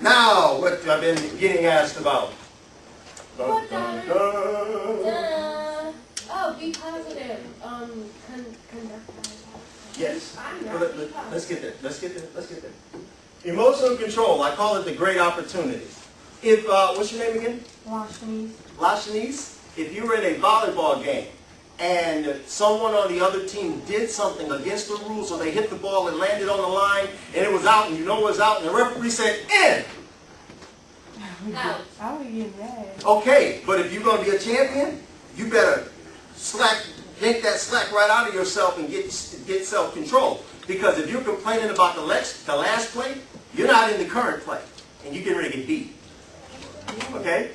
Now, what I've been getting asked about. Dun, dun, dun. Oh, be positive. Yes. Let's get there. Let's get there. Let's get there. Emotional control. I call it the great opportunity. If what's your name again? Lashanice. Lashanice. If you were in a volleyball game and someone on the other team did something against the rules, so they hit the ball and landed on the line, and it was out, and you know it was out, and the referee said, "In." I would get mad. Okay, but if you're going to be a champion, you better yank that slack right out of yourself and get self-control. Because if you're complaining about the last play, you're not in the current play, and you're getting ready to get beat. Okay?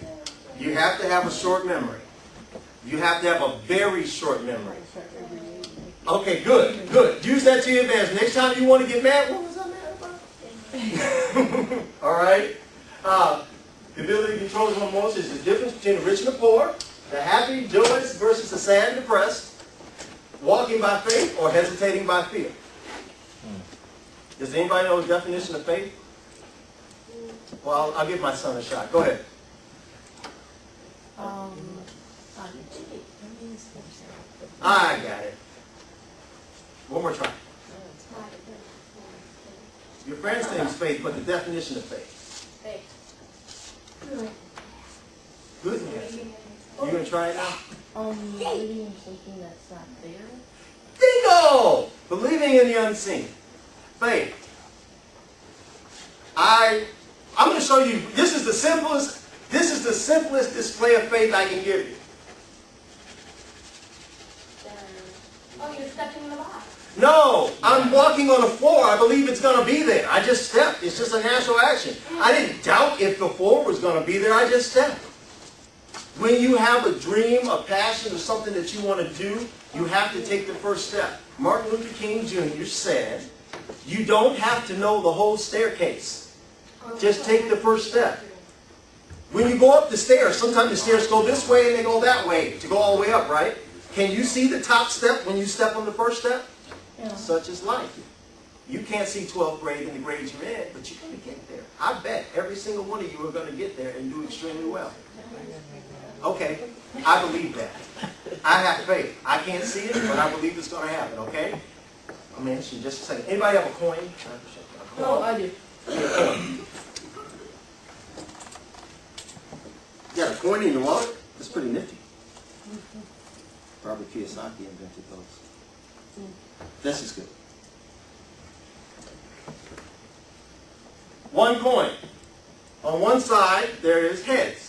You have to have a short memory. You have to have a very short memory. Okay, good, good. Use that to your advantage. Next time you want to get mad, what was I mad about? All right? The ability to control his own emotions is the difference between the rich and the poor, the happy, joyous versus the sad and depressed, walking by faith or hesitating by fear. Does anybody know the definition of faith? Well, I'll give my son a shot. Go ahead. I got it. One more try. Your friend's name is faith, but the definition of faith. Faith. Good. You gonna try it now? Believing in something that's not there. Bingo! Believing in the unseen. Faith. I'm going to show you. This is the simplest display of faith I can give you. Oh, you're stepping in the box. No, I'm walking on the floor. I believe it's going to be there. I just stepped. It's just a natural action. I didn't doubt if the floor was going to be there. I just stepped. When you have a dream, a passion, or something that you want to do, you have to take the first step. Martin Luther King Jr. said, you don't have to know the whole staircase. Just take the first step. When you go up the stairs, sometimes the stairs go this way and they go that way to go all the way up, right? Can you see the top step when you step on the first step? Yeah. Such is life. You can't see 12th grade and the grades you're in, but you're going to get there. I bet every single one of you are going to get there and do extremely well. Okay, I believe that. I have faith. I can't see it, but I believe it's going to happen, okay? I'll mention just a second. Anybody have a coin? No, I do. You got a coin in your wallet? That's pretty nifty. Probably Kiyosaki invented those. This is good. One coin. On one side, there is heads.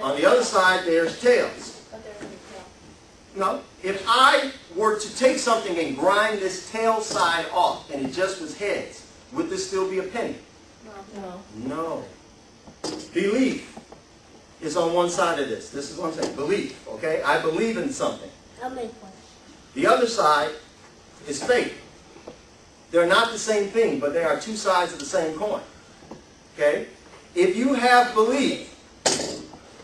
On the other side, there's tails. But there's no tail. No. If I were to take something and grind this tail side off, and it just was heads, would this still be a penny? No. No. Belief is on one side of this. This is what I'm saying. Belief. Okay? I believe in something. I'll make one. The other side is faith. They're not the same thing, but they are two sides of the same coin. Okay? If you have belief,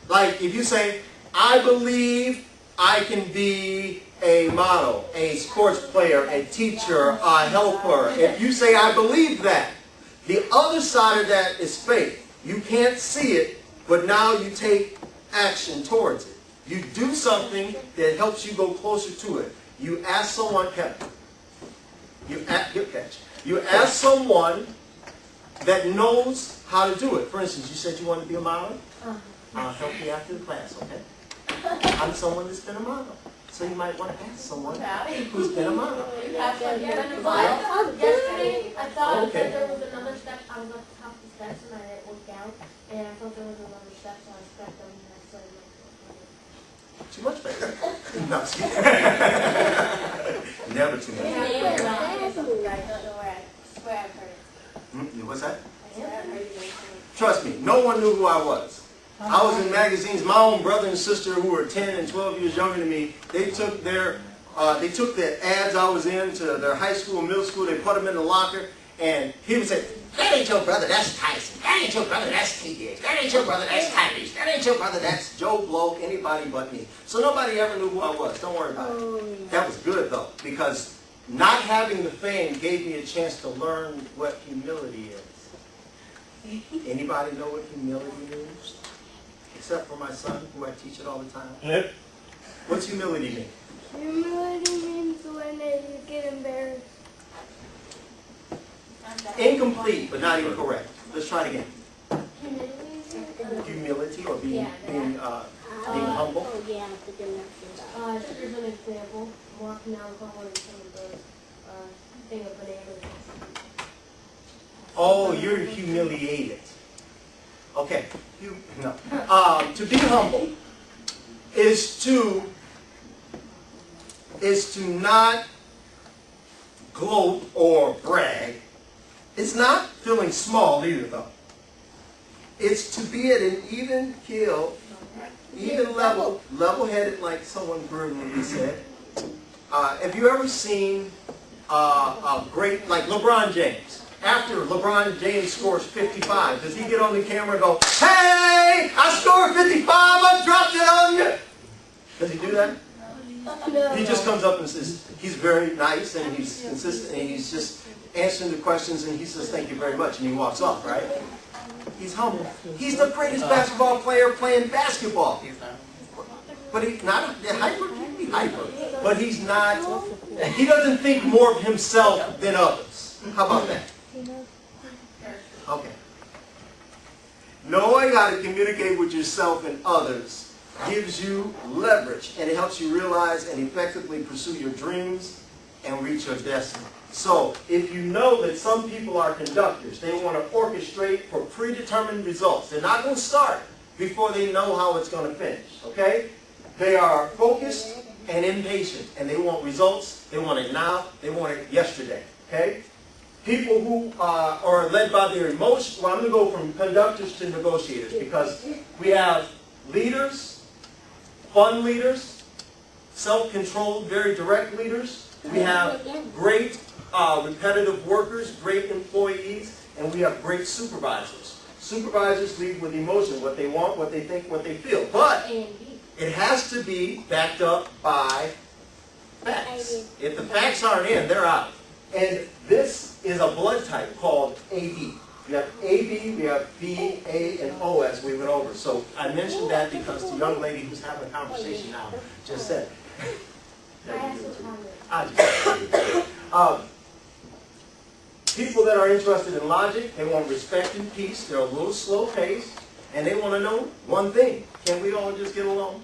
like if you say, I believe I can be a model, a sports player, a teacher, a helper. If you say, I believe that, the other side of that is faith. You can't see it, but now you take action towards it. You do something that helps you go closer to it. You ask someone, you ask someone that knows how to do it. For instance, you said you wanted to be a model. I'll help you after the class, okay? I'm someone that's been a model. So you might want to ask someone who's been a model. Yesterday, I thought that there was another step. I was up the top of the steps and I didn't look down. And I thought there was another step, so I stepped on the next side. Too much better. No, just kidding. Never too much. I don't know where I swear I've heard it. What's that? I swear I've heard it mentioned. Trust me, no one knew who I was. I was in magazines. My own brother and sister, who were 10 and 12 years younger than me, they took the ads I was in to their high school and middle school. They put them in the locker, and he would say, "That ain't your brother, that's Tyson. That ain't your brother, that's T.D. That ain't your brother, that's Tyrese. That ain't your brother, that's Joe Blow, anybody but me." So nobody ever knew who I was. Don't worry about it. That was good, though, because not having the fame gave me a chance to learn what humility is. Anybody know what humility means? Except for my son, who I teach it all the time. What's humility mean? Humility means when you get embarrassed. Incomplete, but not incorrect. Let's try it again. Humility? Humility or being humble. Here's an example. Walking down the hallway and some of the thing of bananas. Oh, you're humiliated. Okay. No. To be humble is to not gloat or brag. It's not feeling small either, though. It's to be at an even keel, even level-headed, like someone brilliantly said. Have you ever seen a great, like LeBron James? After LeBron James scores 55, does he get on the camera and go, "Hey, I scored 55, I dropped it on you"? Does he do that? No. He just comes up and says, he's very nice and he's consistent and he's just answering the questions and he says, "Thank you very much," and he walks off, right? He's humble. He's the greatest basketball player playing basketball. But he's not hyper. He's hyper. But he's not, he doesn't think more of himself than others. How about that? Okay. Knowing how to communicate with yourself and others gives you leverage and it helps you realize and effectively pursue your dreams and reach your destiny. So, if you know that some people are conductors, they want to orchestrate for predetermined results. They're not going to start before they know how it's going to finish, okay? They are focused and impatient, and they want results. They want it now. They want it yesterday, okay? People who are led by their emotions, well, I'm going to go from conductors to negotiators because we have leaders, fun leaders, self-controlled, very direct leaders. We have great repetitive workers, great employees, and we have great supervisors. Supervisors lead with emotion, what they want, what they think, what they feel. But it has to be backed up by facts. If the facts aren't in, they're out. And this is a blood type called AB. We have AB, we have B, A, and O as we went over. So I mentioned that because the young lady who's having a conversation now just said. People that are interested in logic, they want respect and peace. They're a little slow paced, and they want to know one thing: can we all just get along?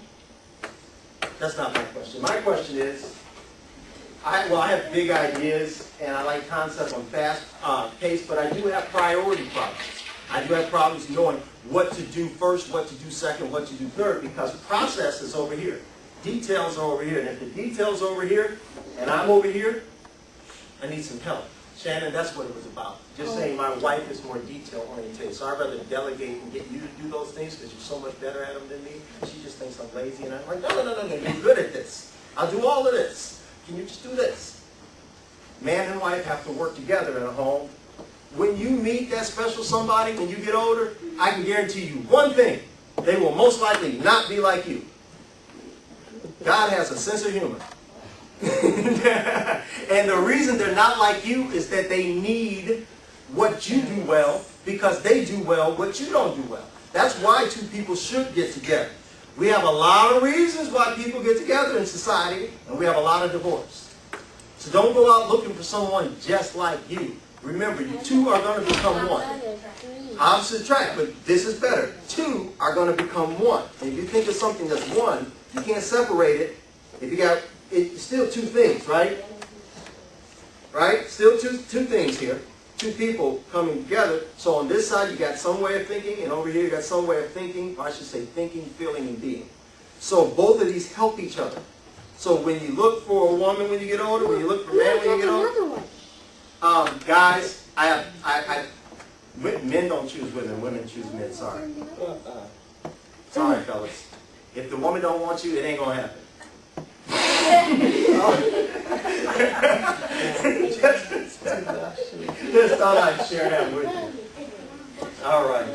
That's not my question. My question is, I have big ideas, and I like concepts on fast pace, but I do have priority problems. I do have problems knowing what to do first, what to do second, what to do third, because process is over here. Details are over here, and if the details are over here, and I'm over here, I need some help. Shannon, that's what it was about. Just saying my wife is more detail-oriented, so I'd rather delegate and get you to do those things because you're so much better at them than me. She just thinks I'm lazy, and I'm like, no, you're good at this. I'll do all of this. Can you just do this? Man and wife have to work together in a home. When you meet that special somebody when you get older, I can guarantee you one thing: they will most likely not be like you. God has a sense of humor. And the reason they're not like you is that they need what you do well because they do well what you don't do well. That's why two people should get together. We have a lot of reasons why people get together in society, and we have a lot of divorce. So don't go out looking for someone just like you. Remember, you two are going to become one. Opposite attract, but this is better. Two are going to become one. And if you think of something that's one, you can't separate it. If you got, it's still two things, right? Right? Still two things here. Two people coming together. So on this side, you got some way of thinking, and over here, you got some way of thinking, or I should say thinking, feeling, and being. So both of these help each other. So when you look for a woman when you get older, when you look for a man when you get older, guys, men don't choose women, women choose men, sorry. Sorry, fellas. If the woman don't want you, it ain't going to happen. Just thought I'd share that with you. All right.